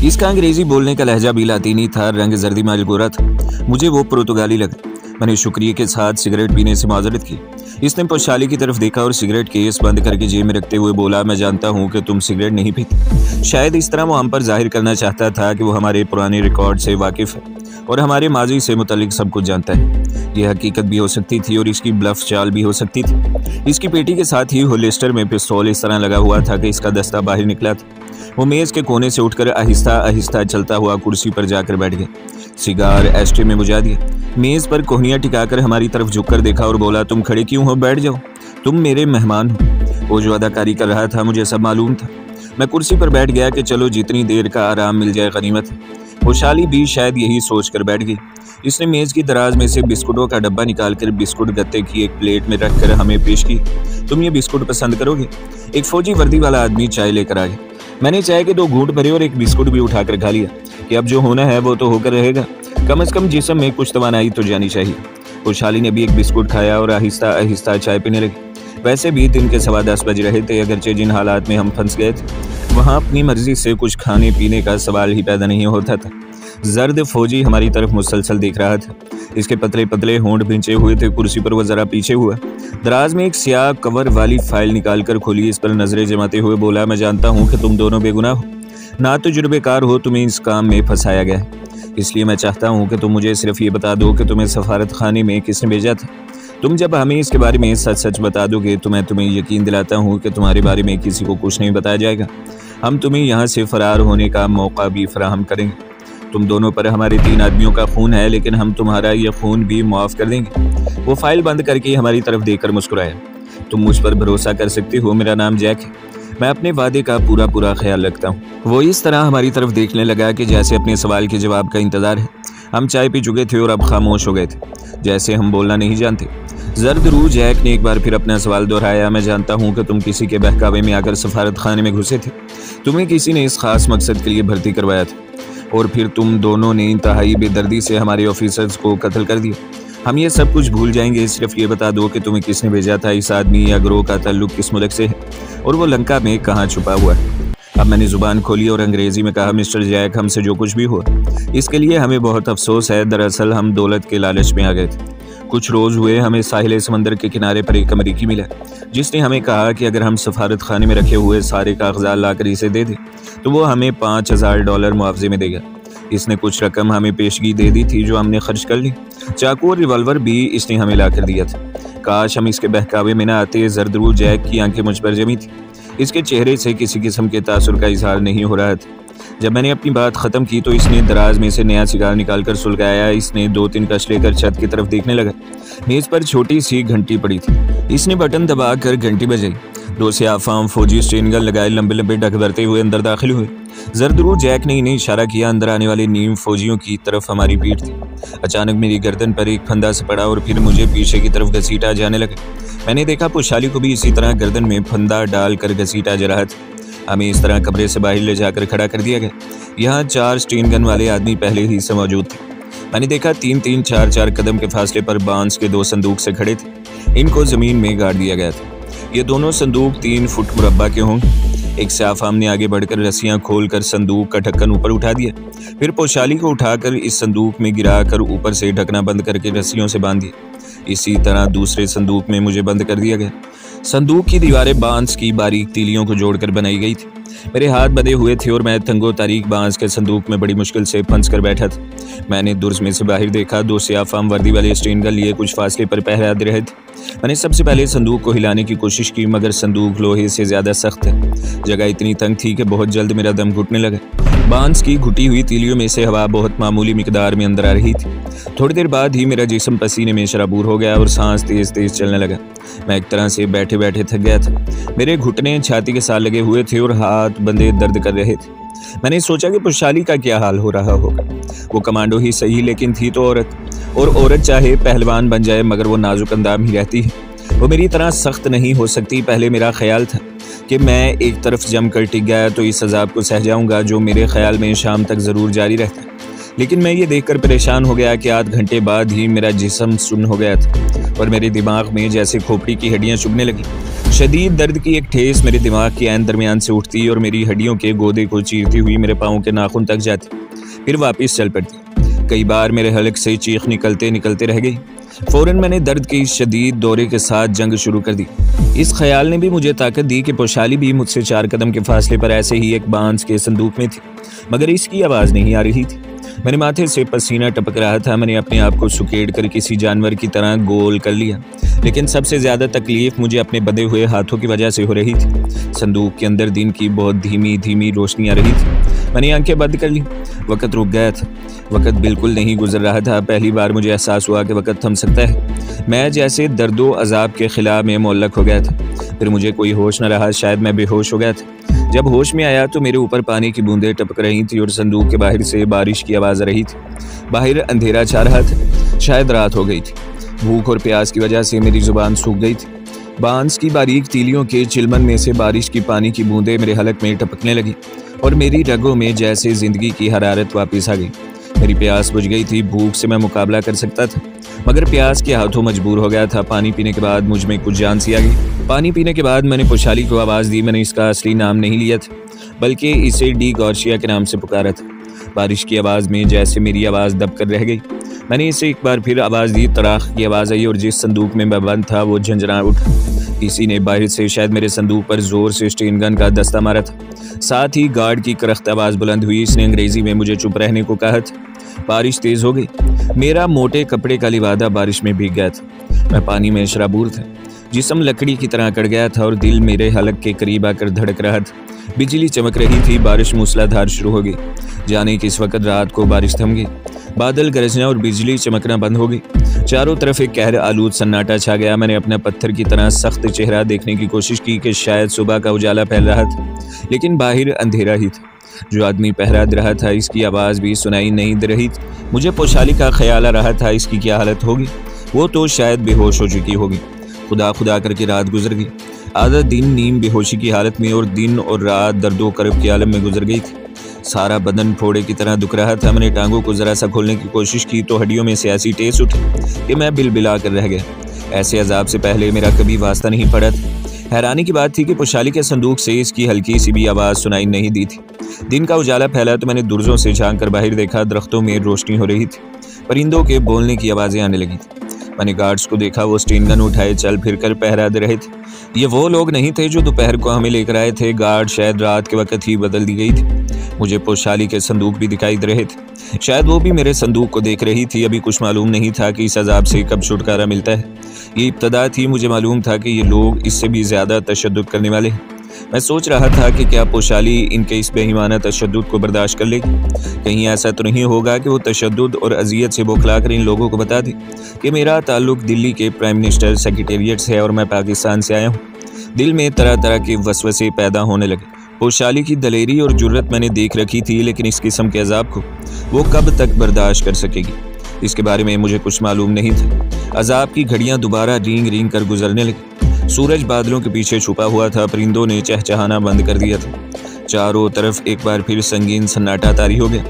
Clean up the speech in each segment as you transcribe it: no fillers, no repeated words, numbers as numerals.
इसका अंग्रेजी बोलने का लहजा भी लातीनी था, रंग जर्दी माइल गोरा था। मुझे वो पुर्तगाली लगा। मैंने शुक्रिया के साथ सिगरेट पीने से माजरत की। इसने पोशाली की तरफ देखा और सिगरेट केस बंद करके जेब में रखते हुए बोला, मैं जानता हूँ कि तुम सिगरेट नहीं पीते। शायद इस तरह वो हम पर जाहिर करना चाहता था कि वो हमारे पुराने रिकॉर्ड से वाकिफ है और हमारे माजी से मुतल्लिक सब कुछ जानता है। यह हकीकत भी हो सकती थी और इसकी ब्लफ चाल भी हो सकती थी। इसकी पेटी के साथ ही होलिस्टर में पिस्तौल इस तरह लगा हुआ था कि इसका दस्ता बाहर निकला था। वो मेज़ के कोने से उठकर आहिस्ता आहिस्ता चलता हुआ कुर्सी पर जाकर बैठ गया। सिगार एस्ट्रे में बुझा दिया। मेज़ पर कोहनियाँ टिकाकर हमारी तरफ झुककर देखा और बोला, तुम खड़े क्यों हो, बैठ जाओ, तुम मेरे मेहमान हो। वो जो अदाकारी कर रहा था मुझे सब मालूम था। मैं कुर्सी पर बैठ गया कि चलो जितनी देर का आराम मिल जाए गनीमत है। खुशहाली भी शायद यही सोच कर बैठ गई। इसने मेज़ की दराज में से बिस्कुटों का डब्बा निकालकर बिस्कुट गत्ते की एक प्लेट में रखकर हमें पेश की। तुम ये बिस्कुट पसंद करोगे? एक फौजी वर्दी वाला आदमी चाय लेकर आ गया। मैंने चाय के 2 घूंट भरे और एक बिस्कुट भी उठाकर खा लिया कि अब जो होना है वो तो होकर रहेगा। कम से कम जिस्म में कुछ तवानाई तो जानी चाहिए। खुशहाली ने भी एक बिस्कुट खाया और आहिस्ता आहिस्ता चाय पीने लगी। वैसे भी दिन के 10:15 बज रहे थे। अगरचे जिन हालात में हम फंस गए थे वहाँ अपनी मर्जी से कुछ खाने पीने का सवाल ही पैदा नहीं होता था। जर्द फौजी हमारी तरफ मुसलसल देख रहा था। इसके पतले पतले होंठ भिंचे हुए थे। कुर्सी पर वो जरा पीछे हुआ दराज में एक स्याह कवर वाली फाइल निकाल कर खोली। इस पर नजरें जमाते हुए बोला, मैं जानता हूँ कि तुम दोनों बेगुनाह हो, ना तजुर्बेकार हो, तुम्हें इस काम में फंसाया गया है। इसलिए मैं चाहता हूँ कि तुम मुझे सिर्फ ये बता दो कि तुम्हें सफारत खाने में किसने भेजा था। तुम जब हमें इसके बारे में सच सच बता दोगे तो मैं तुम्हें यकीन दिलाता हूँ कि तुम्हारे बारे में किसी को कुछ नहीं बताया जाएगा। हम तुम्हें यहाँ से फरार होने का मौका भी फराहम करेंगे। तुम दोनों पर हमारे 3 आदमियों का खून है, लेकिन हम तुम्हारा यह खून भी माफ़ कर देंगे। वो फाइल बंद करके हमारी तरफ देखकर मुस्कुराया। तुम मुझ पर भरोसा कर सकते हो, मेरा नाम जैक है। मैं अपने वादे का पूरा ख्याल रखता हूँ। वो इस तरह हमारी तरफ देखने लगा कि जैसे अपने सवाल के जवाब का इंतज़ार है। हम चाय पी चुके थे और अब खामोश हो गए थे, जैसे हम बोलना नहीं जानते। जर्द रू जैक ने एक बार फिर अपना सवाल दोहराया, मैं जानता हूँ कि तुम किसी के बहकावे में आकर सफारत खाने में घुसे थे। तुम्हें किसी ने इस खास मकसद के लिए भर्ती करवाया था और फिर तुम दोनों ने इंतहाई बेदर्दी से हमारे ऑफिसर्स को कत्ल कर दिया। हम ये सब कुछ भूल जाएंगे, सिर्फ ये बता दो कि तुम्हें किसने भेजा था, इस आदमी या ग्रोह का ताल्लुक किस मुल्क से है और वो लंका में कहाँ छुपा हुआ है। अब मैंने जुबान खोली और अंग्रेजी में कहा, मिस्टर जैक, हमसे जो कुछ भी हुआ इसके लिए हमें बहुत अफसोस है। दरअसल हम दौलत के लालच में आ गए थे। कुछ रोज़ हुए हमें साहिल समंदर के किनारे पर एक अमरीकी मिला, जिसने हमें कहा कि अगर हम सफारत खाने में रखे हुए सारे कागजात लाकर इसे दे दें तो वो हमें $5000 मुआवजे में देगा। इसने कुछ रकम हमें पेशगी दे दी थी जो हमने खर्च कर ली। चाकू और रिवॉल्वर भी इसने हमें ला कर दिया था। काश हम इसके बहकावे में न आते। जर्दरू जैक की आंखें मुझ पर जमी थी। इसके चेहरे से किसी किस्म के तासुर का इजहार नहीं हो रहा था। जब मैंने अपनी बात ख़त्म की तो इसने दराज में से नया सिगार निकालकर सुलगाया। इसने 2-3 कश लेकर छत की तरफ देखने लगा। मेज़ पर छोटी सी घंटी पड़ी थी। इसने बटन दबाकर घंटी बजाई। 2 स्याफाम फौजी स्टेनगन लगाए लंबे लंबे ढक भरते हुए अंदर दाखिल हुए। जर्दरू जैक ने इन्हें इशारा किया। अंदर आने वाले नीम फौजियों की तरफ हमारी पीठ थी। अचानक मेरी गर्दन पर एक फंदा सा पड़ा और फिर मुझे पीछे की तरफ घसीटा जाने लगा। मैंने देखा पुशाली को भी इसी तरह गर्दन में फंदा डालकर घसीटा जा रहा था। हमें इस तरह कमरे से बाहर ले जाकर खड़ा कर दिया गया। यहाँ 4 स्टेनगन वाले आदमी पहले ही से मौजूद थे। मैंने देखा 3-3, 4-4 कदम के फासले पर बांस के 2 संदूक से खड़े थे। इनको ज़मीन में गाड़ दिया गया था। ये दोनों संदूक 3 फुट मुरब्बा के होंगे। एक स्याफाम ने आगे बढ़कर रस्सियां खोलकर संदूक का ढक्कन ऊपर उठा दिया। फिर पोशाली को उठाकर इस संदूक में गिराकर ऊपर से ढकना बंद करके रस्सियों से बांध दिया। इसी तरह दूसरे संदूक में मुझे बंद कर दिया गया। संदूक की दीवारें बांस की बारीक तीलियों को जोड़कर बनाई गई थी। मेरे हाथ बंधे हुए थे और मैं तंगो तारीक बांस के संदूक में बड़ी मुश्किल से फंस कर बैठा था। मैंने दुर्ज में से बाहर देखा। 2 स्याफाम वर्दी वाले स्टेनगन लिए कुछ फासले पर पहरा दे रहे थे। मैंने सबसे पहले संदूक को हिलाने की कोशिश की, मगर संदूक लोहे से ज़्यादा सख्त है। जगह इतनी तंग थी कि बहुत जल्द मेरा दम घुटने लगा। बांस की घुटी हुई तीलियों में से हवा बहुत मामूली मिकदार में अंदर आ रही थी। थोड़ी देर बाद ही मेरा जिस्म पसीने में शराबूर हो गया और सांस तेज तेज चलने लगा। मैं एक तरह से बैठे बैठे थक गया था। मेरे घुटने छाती के साथ लगे हुए थे और हाथ बंधे दर्द कर रहे थे। मैंने सोचा कि पुशाली का क्या हाल हो रहा होगा। वो कमांडो ही सही, लेकिन थी तो औरत, और औरत चाहे पहलवान बन जाए मगर वो नाजुक अंदाम ही रहती है। वो मेरी तरह सख्त नहीं हो सकती। पहले मेरा ख्याल था कि मैं एक तरफ जम कर टिक गया तो इस अजाब को सह जाऊंगा जो मेरे ख्याल में शाम तक ज़रूर जारी रहता। लेकिन मैं ये देखकर परेशान हो गया कि आध घंटे बाद ही मेरा जिस्म सुन्न हो गया था और मेरे दिमाग में जैसे खोपड़ी की हड्डियां चुभने लगी। शदीद दर्द की एक ठेस मेरे दिमाग के ऐन दरमियान से उठती और मेरी हड्डियों के गोदे को चीरती हुई मेरे पाँव के नाखून तक जाती, फिर वापस चल पड़ती। कई बार मेरे हलक से चीख निकलते निकलते रह गई। फ़ौरन मैंने दर्द के इस शदीद दौरे के साथ जंग शुरू कर दी। इस ख्याल ने भी मुझे ताकत दी कि पोशाली भी मुझसे 4 कदम के फासले पर ऐसे ही एक बांस के संदूक में थी, मगर इसकी आवाज़ नहीं आ रही थी। मेरे माथे से पसीना टपक रहा था। मैंने अपने आप को सुकेड़ कर किसी जानवर की तरह गोल कर लिया, लेकिन सबसे ज़्यादा तकलीफ मुझे अपने बंधे हुए हाथों की वजह से हो रही थी। संदूक के अंदर दिन की बहुत धीमी धीमी रोशनी आ रही थी। मैंने आंखें बंद कर ली। वक़्त रुक गया था। वक़्त बिल्कुल नहीं गुजर रहा था। पहली बार मुझे एहसास हुआ कि वक़्त थम सकता है। मैं जैसे दर्दो अजाब के खिलाफ में मुअल्लक हो गया था। फिर मुझे कोई होश न रहा। शायद मैं बेहोश हो गया था। जब होश में आया तो मेरे ऊपर पानी की बूंदें टपक रही थी और संदूक के बाहर से बारिश की आवाज़ आ रही थी। बाहर अंधेरा छा रहा था। शायद रात हो गई थी। भूख और प्यास की वजह से मेरी ज़ुबान सूख गई थी। बांस की बारीक तीलियों के चिलमन में से बारिश की पानी की बूंदें मेरे हलक में टपकने लगी और मेरी रगों में जैसे ज़िंदगी की हरारत वापस आ गई। मेरी प्यास बुझ गई थी। भूख से मैं मुकाबला कर सकता था, मगर प्यास के हाथों मजबूर हो गया था। पानी पीने के बाद मुझ में कुछ जान सी आ गई। पानी पीने के बाद मैंने पोशाली को आवाज़ दी। मैंने इसका असली नाम नहीं लिया था, बल्कि इसे डी गॉर्शिया के नाम से पुकारा था। बारिश की आवाज़ में जैसे मेरी आवाज़ दब कर रह गई। मैंने इसे एक बार फिर आवाज़ दी। तराख की आवाज़ आई और जिस संदूक में मैं बंद था वो झंझना उठा। किसी ने बाहर से शायद मेरे संदूक पर ज़ोर से स्टेन गन का दस्ता मारा था। साथ ही गार्ड की करख्त आवाज़ बुलंद हुई। इसने अंग्रेज़ी में मुझे चुप रहने को कहा था। बारिश तेज़ हो गई। मेरा मोटे कपड़े का लिबादा बारिश में भीग गया था। मैं पानी में शराबूर था। जिस्म लकड़ी की तरह कट गया था और दिल मेरे हलक के करीब आकर धड़क रहा था। बिजली चमक रही थी। बारिश मूसलाधार शुरू हो गई। जाने किस वक्त रात को बारिश थम गई। बादल गरजना और बिजली चमकना बंद हो गई। चारों तरफ एक कहर आलूद सन्नाटा छा गया। मैंने अपना पत्थर की तरह सख्त चेहरा देखने की कोशिश की कि शायद सुबह का उजाला फैल रहा था, लेकिन बाहर अंधेरा ही था। जो आदमी पहरा दे रहा था इसकी आवाज़ भी सुनाई नहीं दे रही थी। मुझे पोशाली का ख्याल आ रहा था, इसकी क्या हालत होगी। वो तो शायद बेहोश हो चुकी होगी। खुदा खुदा करके रात गुजर गई। आधा दिन नीम बेहोशी की हालत में और दिन और रात दर्दो करब के आलम में गुजर गई थी। सारा बदन फोड़े की तरह दुख रहा था। मैंने टांगों को ज़रा सा खोलने की कोशिश की तो हड्डियों में से ऐसी टेस उठी कि मैं बिलबिला कर रह गया। ऐसे अजाब से पहले मेरा कभी वास्ता नहीं पड़ा था। हैरानी की बात थी कि पोशाली के संदूक से इसकी हल्की सी भी आवाज़ सुनाई नहीं दी थी। दिन का उजाला फैला तो मैंने दुर्जों से झांक कर बाहर देखा। दरख्तों में रोशनी हो रही थी। परिंदों के बोलने की आवाज़ें आने लगी थी। मैंने गार्ड्स को देखा। वो स्टेन गन उठाए चल फिर कर पहरा दे रहे थे। ये वो लोग नहीं थे जो दोपहर को हमें लेकर आए थे। गार्ड शायद रात के वक्त ही बदल दी गई थी। मुझे पोशाली के संदूक भी दिखाई दे रहे थे। शायद वो भी मेरे संदूक को देख रही थी। अभी कुछ मालूम नहीं था कि इस अजाब से कब छुटकारा मिलता है। ये इब्तदा थी। मुझे मालूम था कि ये लोग इससे भी ज़्यादा तशद्दुद करने वाले हैं। मैं सोच रहा था कि क्या पोशाली इनके इस बेईमाना तशद्दुद को बर्दाश्त कर लेगी। कहीं ऐसा तो नहीं होगा कि वो तशद्दुद और अजियत से बौखला कर इन लोगों को बता दे कि मेरा ताल्लुक दिल्ली के प्राइम मिनिस्टर सेक्रेटेरिएट से है और मैं पाकिस्तान से आया हूँ। दिल में तरह तरह के वसवसे पैदा होने लगे। पोशाली की दलेरी और जुर्रत मैंने देख रखी थी, लेकिन इस किस्म के अजाब को वो कब तक बर्दाश्त कर सकेगी, इसके बारे में मुझे कुछ मालूम नहीं था। अजाब की घड़ियाँ दोबारा रींग रींग कर गुजरने लगी। सूरज बादलों के पीछे छुपा हुआ था। परिंदों ने चहचहाना बंद कर दिया था। चारों तरफ एक बार फिर संगीन सन्नाटा तारी हो गया।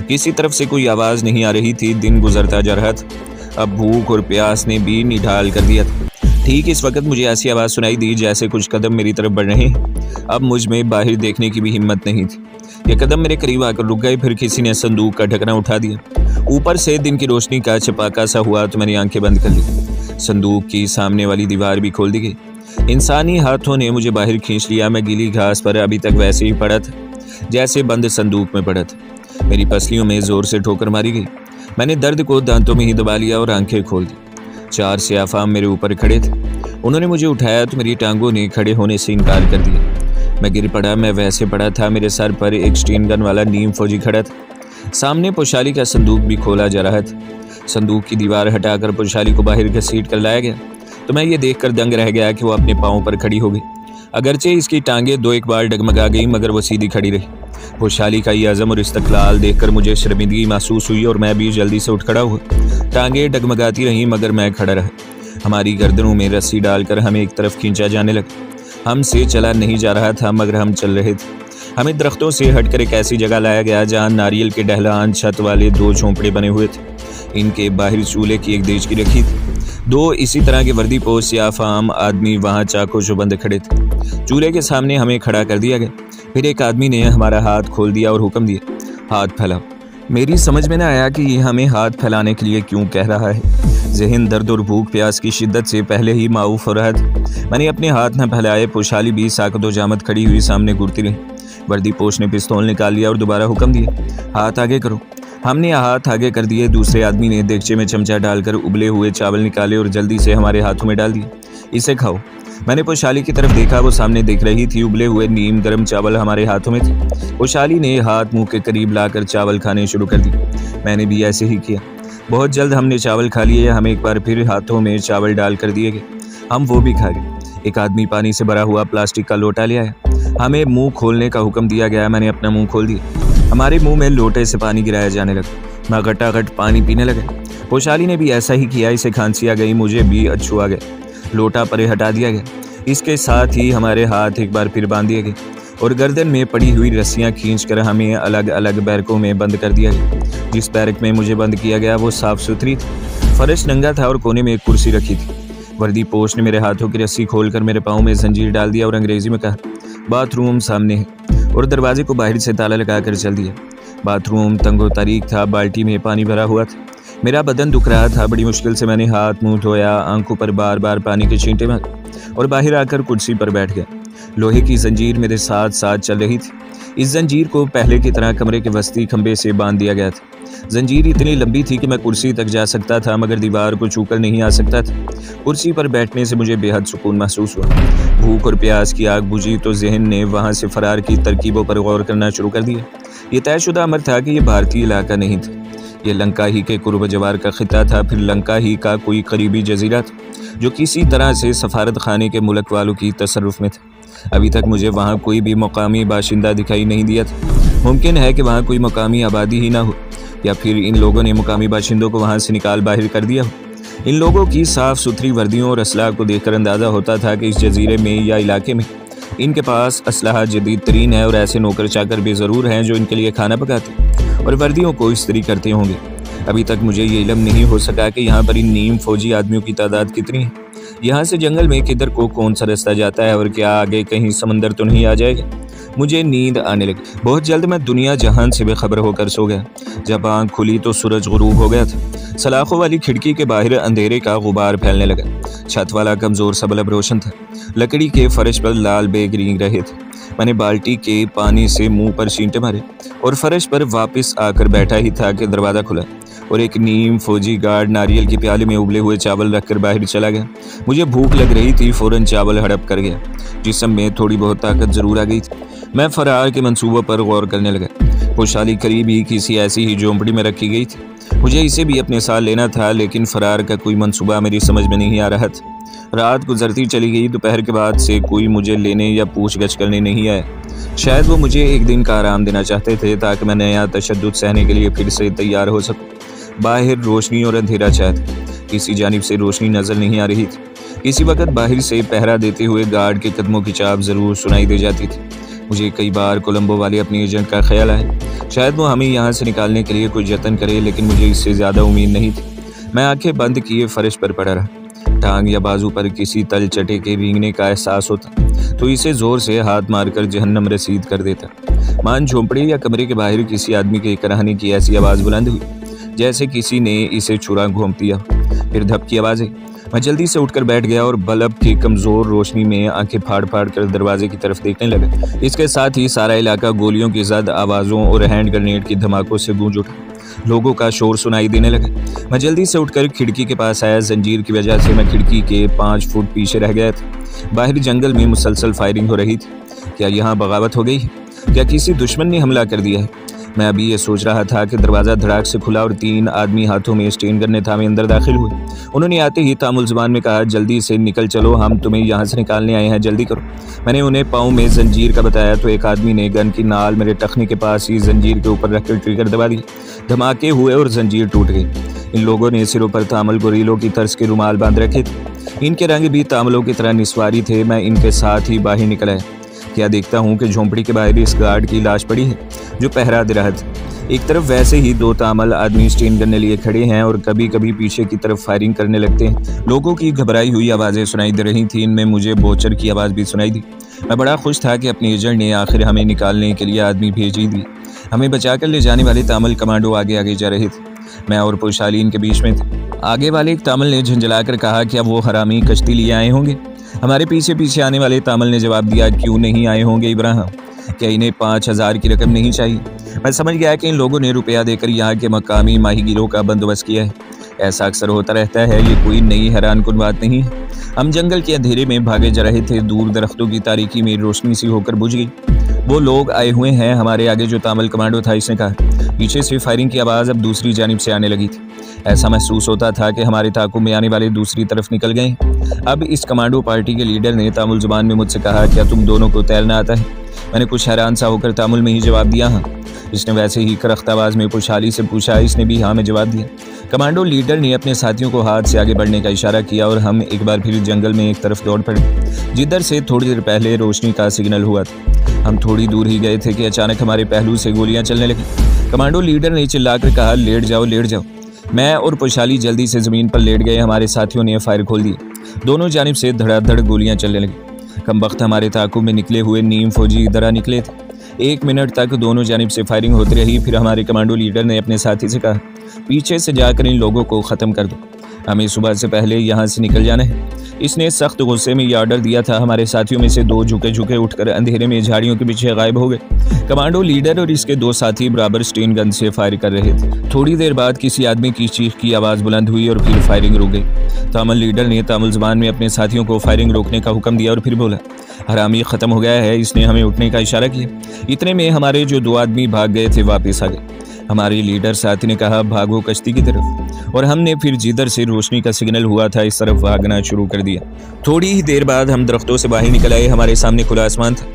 किसी तरफ से कोई आवाज़ नहीं आ रही थी। दिन गुजरता जा रहा था। अब भूख और प्यास ने भी निढाल कर दिया था। ठीक इस वक्त मुझे ऐसी आवाज़ सुनाई दी जैसे कुछ कदम मेरी तरफ बढ़ रहे हैं। अब मुझ में बाहर देखने की भी हिम्मत नहीं थी। ये कदम मेरे करीब आकर रुक गए। फिर किसी ने संदूक का ढकना उठा दिया। ऊपर से दिन की रोशनी का छपाका सा हुआ तो मैंने आंखें बंद कर ली। संदूक की सामने वाली दीवार भी खोल दी गई। इंसानी हाथों ने मुझे बाहर खींच लिया। मैं गीली घास पर अभी तक वैसे ही पड़ा था जैसे बंद संदूक में पड़ा था। मेरी पसलियों में ज़ोर से ठोकर मारी गई। मैंने दर्द को दांतों में ही दबा लिया और आंखें खोल दी। 4 सियाफाम मेरे ऊपर खड़े थे। उन्होंने मुझे उठाया तो मेरी टांगों ने खड़े होने से इनकार कर दिया। मैं गिर पड़ा। मैं वैसे पड़ा था। मेरे सर पर एक स्टेन गन वाला नीम फौजी खड़ा था। सामने पोशाली का संदूक भी खोला जा रहा था। संदूक की दीवार हटाकर पोशाली को बाहर घसीट कर लाया गया तो मैं ये देखकर दंग रह गया कि वो अपने पाँव पर खड़ी हो गई। अगरचे इसकी टांगें 2-1 बार डगमगा गई, मगर वो सीधी खड़ी रही। पोशाली का ये अज़म और इस्तक़लाल देखकर मुझे शर्मिंदगी महसूस हुई और मैं भी जल्दी से उठ खड़ा हुआ। टांगें डगमगाती रहीं मगर मैं खड़ा रहा। हमारी गर्दनों में रस्सी डालकर हमें एक तरफ खींचा जाने लगा। हमसे चला नहीं जा रहा था मगर हम चल रहे थे। हमें दरख्तों से हटकर एक ऐसी जगह लाया गया जहाँ नारियल के डहलान छत वाले 2 झोंपड़े बने हुए थे। इनके बाहर चूल्हे की एक देचकी रखी थी। दो इसी तरह के वर्दी पोश या फाम आदमी वहाँ चाकू चुबंद खड़े थे। चूल्हे के सामने हमें खड़ा कर दिया गया। फिर एक आदमी ने हमारा हाथ खोल दिया और हुक्म दिया, हाथ फैलाओ। मेरी समझ में न आया कि ये हमें हाथ फैलाने के लिए क्यों कह रहा है। ज़हन दर्द और भूख प्यास की शिद्दत से पहले ही माऊफ हो रहा था। मैंने अपने हाथ न फैलाए। पोशाली भी साकदो जामत खड़ी हुई सामने घूरती रही। वर्दी पोश ने पिस्तौल निकाल लिया और दोबारा हुक्म दिया, हाथ आगे करो। हमने हाथ आगे कर दिए। दूसरे आदमी ने देगचे में चमचा डालकर उबले हुए चावल निकाले और जल्दी से हमारे हाथों में डाल दिए। इसे खाओ। मैंने पोशाली की तरफ देखा। वो सामने देख रही थी। उबले हुए नीम गर्म चावल हमारे हाथों में थे। पोशाली ने हाथ मुंह के करीब लाकर चावल खाने शुरू कर दिए। मैंने भी ऐसे ही किया। बहुत जल्द हमने चावल खा लिए। हम एक बार फिर हाथों में चावल डाल कर दिए गए। हम वो भी खा गए। एक आदमी पानी से भरा हुआ प्लास्टिक का लोटा ले आया। हमें मुंह खोलने का हुक्म दिया गया। मैंने अपना मुंह खोल दिया। हमारे मुंह में लोटे से पानी गिराया जाने लगा। मैं घटाघट पानी पीने लगा। पोशाली ने भी ऐसा ही किया। इसे खांसी आ गई। मुझे भी अच्छू आ गया। लोटा परे हटा दिया गया। इसके साथ ही हमारे हाथ एक बार फिर बांध दिए गए और गर्दन में पड़ी हुई रस्सियां खींचकर हमें अलग अलग बैरकों में बंद कर दिया गया। जिस बैरक में मुझे बंद किया गया वो साफ सुथरी थी। फर्श नंगा था और कोने में एक कुर्सी रखी थी। वर्दी पोश ने मेरे हाथों की रस्सी खोलकर मेरे पाँव में जंजीर डाल दिया और अंग्रेजी में कहा, बाथरूम सामने है, और दरवाजे को बाहर से ताला लगाकर चल दिया। बाथरूम तंगो तारीख था। बाल्टी में पानी भरा हुआ था। मेरा बदन दुख रहा था। बड़ी मुश्किल से मैंने हाथ मुंह धोया। आंखों पर बार बार पानी के छींटे मारे और बाहर आकर कुर्सी पर बैठ गया। लोहे की जंजीर मेरे साथ साथ चल रही थी। इस जंजीर को पहले की तरह कमरे के वस्ती खंबे से बांध दिया गया था। जंजीर इतनी लंबी थी कि मैं कुर्सी तक जा सकता था मगर दीवार को छूकर नहीं आ सकता था। कुर्सी पर बैठने से मुझे बेहद सुकून महसूस हुआ। भूख और प्यास की आग बुझी तो जहन ने वहाँ से फरार की तरकीबों पर गौर करना शुरू कर दिया। ये तयशुदा अमर था कि यह भारतीय इलाका नहीं था। ये लंका ही के कुर्ब जवार का खिता था। फिर लंका ही का कोई करीबी जजीरा था जो किसी तरह से सफारत खाने के मुल्क वालों की तसर्रुफ में था। अभी तक मुझे वहाँ कोई भी मकामी बाशिंदा दिखाई नहीं दिया था। मुमकिन है कि वहाँ कोई मकामी आबादी ही ना हो या फिर इन लोगों ने मुकामी बाशिंदों को वहाँ से निकाल बाहर कर दिया हो। इन लोगों की साफ़ सुथरी वर्दियों और असलाह को देखकर अंदाज़ा होता था कि इस जजीरे में या इलाके में इनके पास असलाह जदीद तरीन है और ऐसे नौकर चाकर भी ज़रूर हैं जो इनके लिए खाना पकाते और वर्दियों को इस्त्री करते होंगे। अभी तक मुझे ये इल्म नहीं हो सका कि यहाँ पर इन नीम फौजी आदमियों की तादाद कितनी है। यहाँ से जंगल में किधर को कौन सा रास्ता जाता है और क्या आगे कहीं समंदर तो नहीं आ जाएगा। मुझे नींद आने लगी। बहुत जल्द मैं दुनिया जहान से बेखबर होकर सो गया। जब आँख खुली तो सूरज गुरूब हो गया था। सलाखों वाली खिड़की के बाहर अंधेरे का गुबार फैलने लगा। छत वाला कमज़ोर सा बल्ब रोशन था। लकड़ी के फर्श पर लाल बेग रींग रहे थे। मैंने बाल्टी के पानी से मुंह पर छींटे मारे और फर्श पर वापस आकर बैठा ही था कि दरवाज़ा खुला और एक नीम फौजी गार्ड नारियल के प्याले में उबले हुए चावल रखकर बाहर चला गया। मुझे भूख लग रही थी। फ़ौरन चावल हड़प कर गया। जिस्म में थोड़ी बहुत ताकत ज़रूर आ गई थी। मैं फरार के मंसूबों पर गौर करने लगा। पोशाली करीब ही किसी ऐसी ही झोंपड़ी में रखी गई थी। मुझे इसे भी अपने साथ लेना था लेकिन फरार का कोई मंसूबा मेरी समझ में नहीं आ रहा था। रात गुजरती चली गई। दोपहर के बाद से कोई मुझे लेने या पूछगछ करने नहीं आया। शायद वो मुझे एक दिन का आराम देना चाहते थे ताकि मैं नया तशद्दुद सहने के लिए फिर से तैयार हो सकूं। बाहर रोशनी और अंधेरा छाया था। किसी जानिब से रोशनी नज़र नहीं आ रही थी। किसी वक्त बाहर से पहरा देते हुए गार्ड के कदमों की चाप ज़रूर सुनाई दे जाती थी। मुझे कई बार कोलंबो वाले अपने एजेंट का ख्याल आया। शायद वो हमें यहाँ से निकालने के लिए कोई जतन करे लेकिन मुझे इससे ज़्यादा उम्मीद नहीं थी। मैं आंखें बंद किए फर्श पर पड़ा रहा। टांग या बाजू पर किसी तल चटे के रींगने का एहसास होता तो इसे ज़ोर से हाथ मारकर जहन्नम रसीद कर देता। मान झोंपड़ी या कमरे के बाहर किसी आदमी के कराहने की ऐसी आवाज़ बुलंद हुई जैसे किसी ने इसे छुरा घोंप दिया। फिर धप की आवाज़ आई। मैं जल्दी से उठकर बैठ गया और बल्ब की कमज़ोर रोशनी में आंखें फाड़ फाड़ कर दरवाजे की तरफ देखने लगा। इसके साथ ही सारा इलाका गोलियों की ज़द आवाज़ों और हैंड ग्रेनेड की धमाकों से गूंज उठा। लोगों का शोर सुनाई देने लगा। मैं जल्दी से उठकर खिड़की के पास आया। जंजीर की वजह से मैं खिड़की के 5 फुट पीछे रह गया था। बाहर जंगल में मुसलसल फायरिंग हो रही थी। क्या यहाँ बगावत हो गई है? क्या किसी दुश्मन ने हमला कर दिया है? मैं अभी ये सोच रहा था कि दरवाज़ा धड़ाक से खुला और 3 आदमी हाथों में स्टेन गन्ने थामे अंदर दाखिल हुए। उन्होंने आते ही तामुल ज़बान में कहा, जल्दी से निकल चलो, हम तुम्हें यहाँ से निकालने आए हैं, जल्दी करो। मैंने उन्हें पाँव में जंजीर का बताया तो एक आदमी ने गन की नाल मेरे टखने के पास ही जंजीर के ऊपर रखकर ट्रिगर दबा दी। धमाके हुए और जंजीर टूट गई। इन लोगों ने सिरों पर तामल गोरीलों की तर्ज के रुमाल बांध रखे थे। इनके रंग भी तामलों की तरह निस्वारी थे। मैं इनके साथ ही बाहर निकला। क्या देखता हूँ कि झोंपड़ी के बाहर इस गार्ड की लाश पड़ी है जो पहरा दे रहा था। एक तरफ वैसे ही दो तामल आदमी स्टेन करने लिए खड़े हैं और कभी कभी पीछे की तरफ फायरिंग करने लगते हैं। लोगों की घबराई हुई आवाज़ें सुनाई दे रही थी। इनमें मुझे बोचर की आवाज़ भी सुनाई दी। मैं बड़ा खुश था कि अपने एजेंट ने आखिर हमें निकालने के लिए आदमी भेज ही दी। हमें बचाकर ले जाने वाले तामल कमांडो आगे आगे जा रहे थे। मैं और पोशाली इनके बीच में थे। आगे वाले एक तामल ने झंझलाकर कहा, क्या वो हरामी कश्ती लिए आए होंगे? हमारे पीछे पीछे आने वाले तामल ने जवाब दिया, क्यों नहीं आए होंगे इब्राहिम, क्या इन्हें 5000 की रकम नहीं चाहिए? मैं समझ गया कि इन लोगों ने रुपया देकर यहाँ के मकामी माहीगिरों का बंदोबस्त किया है। ऐसा अक्सर होता रहता है, ये कोई नई हैरानकुन बात नहीं है। हम जंगल के अंधेरे में भागे जा रहे थे। दूर दरख्तों की तारीकी में रोशनी सी होकर बुझ गई। वो लोग आए हुए हैं। हमारे आगे जो तामल कमांडो था, इसने कहा। पीछे से फायरिंग की आवाज़ अब दूसरी जानिब से आने लगी थी। ऐसा महसूस होता था कि हमारे ताक़ुब में आने वाले दूसरी तरफ निकल गए। अब इस कमांडो पार्टी के लीडर ने तामुल ज़ुबान में मुझसे कहा, क्या तुम दोनों को तैरना आता है? मैंने कुछ हैरान सा होकर तामुल में ही जवाब दिया, हाँ। इसने वैसे ही करख्त आवाज़ में पोशाली से पूछा। इसने भी हाँ में जवाब दिया। कमांडो लीडर ने अपने साथियों को हाथ से आगे बढ़ने का इशारा किया और हम एक बार फिर जंगल में एक तरफ दौड़ पड़े, जिधर से थोड़ी देर पहले रोशनी का सिग्नल हुआ था। हम थोड़ी दूर ही गए थे कि अचानक हमारे पहलू से गोलियां चलने लगी। कमांडो लीडर ने चिल्लाकर कहा, लेट जाओ लेट जाओ। मैं और पोशाली जल्दी से ज़मीन पर लेट गए। हमारे साथियों ने फायर खोल दिए। दोनों जानिब से धड़ाधड़ गोलियां चलने लगी। कम वक्त हमारे ताक़ुब में निकले हुए नीम फौजी इधर आ निकले थे। 1 मिनट तक दोनों जानिब से फायरिंग होती रही। फिर हमारे कमांडो लीडर ने अपने साथी से कहा, पीछे से जाकर इन लोगों को ख़त्म कर दो, हमें सुबह से पहले यहाँ से निकल जाना है। इसने सख्त गुस्से में यह ऑर्डर दिया था। हमारे साथियों में से 2 झुके झुके उठकर अंधेरे में झाड़ियों के पीछे गायब हो गए। कमांडो लीडर और इसके 2 साथी बराबर स्टेन गन से फायर कर रहे थे। थोड़ी देर बाद किसी आदमी की चीख की आवाज़ बुलंद हुई और फिर फायरिंग रुक गई। तामुल लीडर ने तामुल ज़बान में अपने साथियों को फायरिंग रोकने का हुक्म दिया और फिर बोला, हरामी ख़त्म हो गया है। इसने हमें उठने का इशारा किया। इतने में हमारे जो 2 आदमी भाग गए थे वापस आ गए। हमारे लीडर साथी ने कहा, भागो कश्ती की तरफ, और हमने फिर जिधर से रोशनी का सिग्नल हुआ था इस तरफ भागना शुरू कर दिया। थोड़ी ही देर बाद हम दरख्तों से बाहर निकल आए। हमारे सामने खुला आसमान था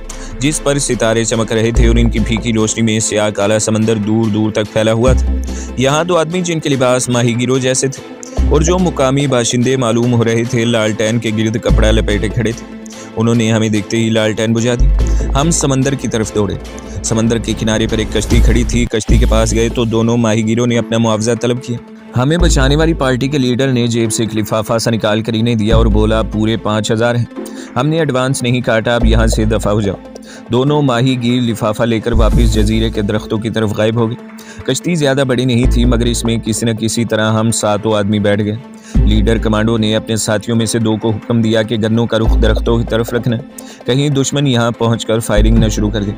जिस पर सितारे चमक रहे थे और इनकी फीकी रोशनी में स्याह काला समंदर दूर दूर तक फैला हुआ था। यहाँ 2 आदमी जिनके लिबास माहीगिरों जैसे थे और जो मुकामी बाशिंदे मालूम हो रहे थे, लालटेन के गिर्द कपड़ा लपेटे खड़े थे। उन्होंने हमें देखते ही लालटेन बुझा दी। हम समंदर की तरफ दौड़े। समंदर के किनारे पर एक कश्ती खड़ी थी। कश्ती के पास गए तो दोनों माहीगिरों ने अपना मुआवजा तलब किया। हमें बचाने वाली पार्टी के लीडर ने जेब से एक लिफाफा सा निकाल कर इन्हें दिया और बोला, पूरे 5000 हैं। हमने एडवांस नहीं काटा, अब यहाँ से दफा हो जाओ। दोनों माहीगीर लिफाफा लेकर वापस जजीरे के दरख्तों की तरफ गायब हो गए। कश्ती ज़्यादा बड़ी नहीं थी, मगर इसमें किसी न किसी तरह हम 7 आदमी बैठ गए। लीडर कमांडो ने अपने साथियों में से 2 को हुक्म दिया कि गन्नों का रुख दरख्तों की तरफ रखना, कहीं दुश्मन यहाँ पहुंचकर फायरिंग न शुरू कर दे।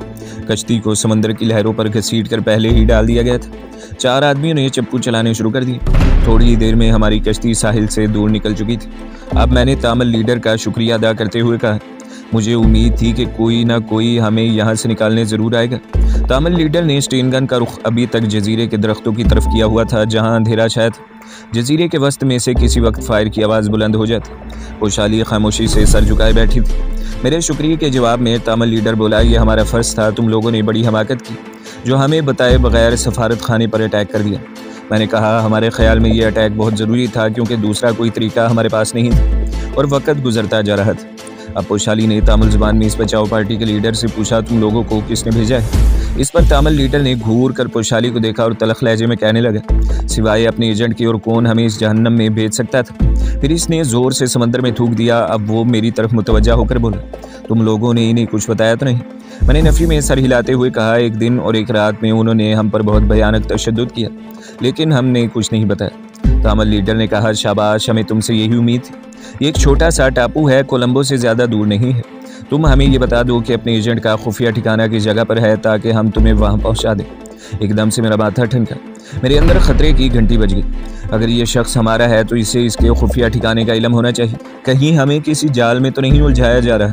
कश्ती को समंदर की लहरों पर घसीट कर पहले ही डाल दिया गया था। 4 आदमियों ने चप्पू चलाने शुरू कर दिए। थोड़ी ही देर में हमारी कश्ती साहिल से दूर निकल चुकी थी। अब मैंने तामुल लीडर का शुक्रिया अदा करते हुए कहा, मुझे उम्मीद थी कि कोई ना कोई हमें यहाँ से निकालने ज़रूर आएगा। तामुल लीडर ने स्टेन गन का रुख अभी तक जजीरे के दरख्तों की तरफ किया हुआ था, जहाँ अंधेरा छाया था। जजीरे के वस्त में से किसी वक्त फायर की आवाज़ बुलंद हो जाती। पोशाली खामोशी से सर झुकाए बैठी थी। मेरे शुक्रिया के जवाब में तामुल लीडर बोला, यह हमारा फ़र्ज़ था। तुम लोगों ने बड़ी हमाकत की जो हमें बताए बगैर सफारत खाने पर अटैक कर दिया। मैंने कहा, हमारे ख्याल में यह अटैक बहुत ज़रूरी था क्योंकि दूसरा कोई तरीका हमारे पास नहीं था और वक़्त गुजरता जा रहा था। अब पोशाली ने तामुल ज़ुबान में इस बचाओ पार्टी के लीडर से पूछा, तुम लोगों को किसने भेजा है? इस पर तामुल लीडर ने घूर कर पोशाली को देखा और तलख लहजे में कहने लगा, सिवाय अपने एजेंट के और कौन हमें इस जहन्नम में भेज सकता था? फिर इसने ज़ोर से समंदर में थूक दिया। अब वो मेरी तरफ मुतवज्जा होकर बोला, तुम लोगों ने इन्हें कुछ बताया तो नहीं? मैंने नफ़ी में सर हिलाते हुए कहा, एक दिन और एक रात में उन्होंने हम पर बहुत भयानक तशद्दुद किया, लेकिन हमने कुछ नहीं बताया। तामुल लीडर ने कहा, शाबाश, हमें तुमसे यही उम्मीद थी। ये एक छोटा सा टापू है, कोलंबो से ज़्यादा दूर नहीं है। तुम हमें ये बता दो कि अपने एजेंट का खुफिया ठिकाना किस जगह पर है ताकि हम तुम्हें वहाँ पहुँचा दें। एकदम से मेरा माथा ठनका। मेरे अंदर ख़तरे की घंटी बज गई। अगर ये शख्स हमारा है तो इसे इसके खुफिया ठिकाने का इल्म होना चाहिए। कहीं हमें किसी जाल में तो नहीं उलझाया जा रहा।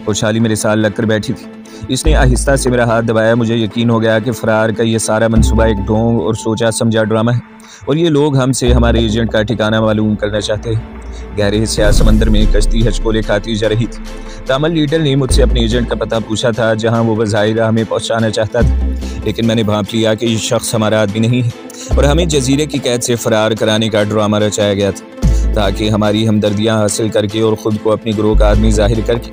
पोशाली मेरे साथ लगकर बैठी थी। इसने आहिस्ता से मेरा हाथ दबाया। मुझे यकीन हो गया कि फ़रार का ये सारा मंसूबा एक ढोंग और सोचा समझा ड्रामा है और ये लोग हमसे हमारे एजेंट का ठिकाना मालूम करना चाहते हैं। गहरे स्याह समंदर में कश्ती हचकोले खाती जा रही थी। तामुल लीडर ने मुझसे अपने एजेंट का पता पूछा था, जहां वो बज़ाहिर हमें पहुंचाना चाहता था, लेकिन मैंने भांप लिया कि ये शख्स हमारा आदमी नहीं है और हमें जजीरे की कैद से फ़रार कराने का ड्रामा रचाया गया था ताकि हमारी हमदर्दियाँ हासिल करके और ख़ुद को अपनी ग्रोह का आदमी ज़ाहिर करके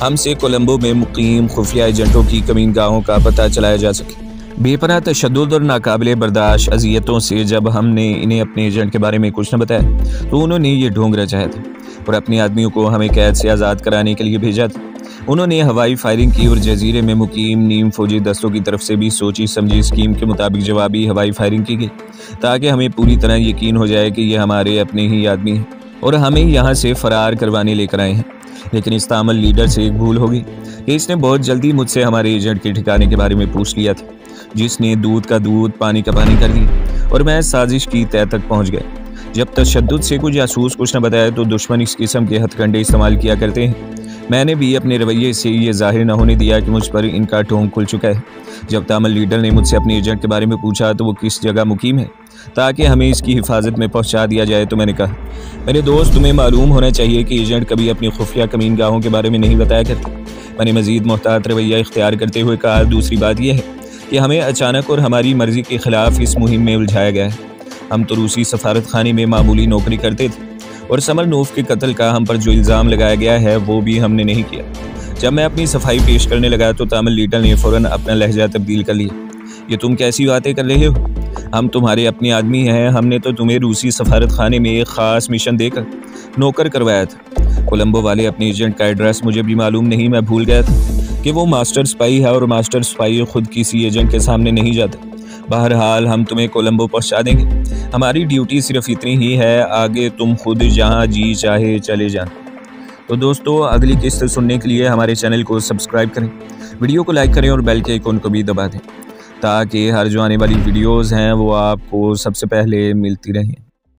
हमसे कोलंबो में मुकीम खुफिया एजेंटों की कमीनगाहों का पता चलाया जा सके। बेपनाह तशद्दुद और नाकाबिले बर्दाश्त अज़ियतों से जब हमने इन्हें अपने एजेंट के बारे में कुछ न बताया तो उन्होंने ये ढोंग रचाया था और अपने आदमियों को हमें कैद से आज़ाद कराने के लिए भेजा था। उन्होंने हवाई फायरिंग की और जजीरे में मुकीम नीम फौजी दस्तों की तरफ से भी सोची समझी स्कीम के मुताबिक जवाबी हवाई फायरिंग की गई ताकि हमें पूरी तरह यकीन हो जाए कि ये हमारे अपने ही आदमी हैं और हमें यहाँ से फ़रार करवाने लेकर आए हैं। लेकिन इस तामल लीडर से एक भूल होगी कि इसने बहुत जल्दी मुझसे हमारे एजेंट के ठिकाने के बारे में पूछ लिया था, जिसने दूध का दूध पानी का पानी कर दिया और मैं साजिश की तह तक पहुँच गया। जब तशद्दुद से कुछ जासूस कुछ न बताया तो दुश्मन इस किस्म के हथकंडे इस्तेमाल किया करते हैं। मैंने भी अपने रवैये से ये जाहिर न होने दिया कि मुझ पर इनका ढोंग खुल चुका है। जब तामल लीडर ने मुझसे अपने एजेंट के बारे में पूछा तो वो किस जगह मुकीम है ताकि हमें इसकी हिफाजत में पहुंचा दिया जाए, तो मैंने कहा, मेरे दोस्त, तुम्हें मालूम होना चाहिए कि एजेंट कभी अपनी खुफिया कमीनगाहों के बारे में नहीं बताया करते। मैंने मज़ीद मोहतात रवैया इख्तियार करते हुए कहा, दूसरी बात यह है कि हमें अचानक और हमारी मर्ज़ी के ख़िलाफ़ इस मुहिम में उलझाया गया है। हम तो रूसी सफारत खाने में मामूली नौकरी करते थे और समरनोफ के कत्ल का हम पर जो इल्ज़ाम लगाया गया है वो भी हमने नहीं किया। जब मैं अपनी सफाई पेश करने लगा तो तामिल लीडर ने फ़ौरन अपना लहजा तब्दील कर लिया। ये तुम कैसी बातें कर रहे हो? हम तुम्हारे अपने आदमी हैं। हमने तो तुम्हें रूसी सफारत खाने में एक ख़ास मिशन देकर नौकर करवाया था। कोलंबो वाले अपने एजेंट का एड्रेस मुझे भी मालूम नहीं। मैं भूल गया था कि वो मास्टर स्पाई है और मास्टर स्पाई खुद किसी एजेंट के सामने नहीं जाता। बहरहाल हम तुम्हें कोलंबो पहुंचा देंगे। हमारी ड्यूटी सिर्फ इतनी ही है, आगे तुम खुद जहां जी चाहे चले जाना। तो दोस्तों, अगली किस्त सुनने के लिए हमारे चैनल को सब्सक्राइब करें, वीडियो को लाइक करें और बेल के आइकन को भी दबा दें ताकि हर जो आने वाली वीडियोज़ हैं वो आपको सबसे पहले मिलती रहें।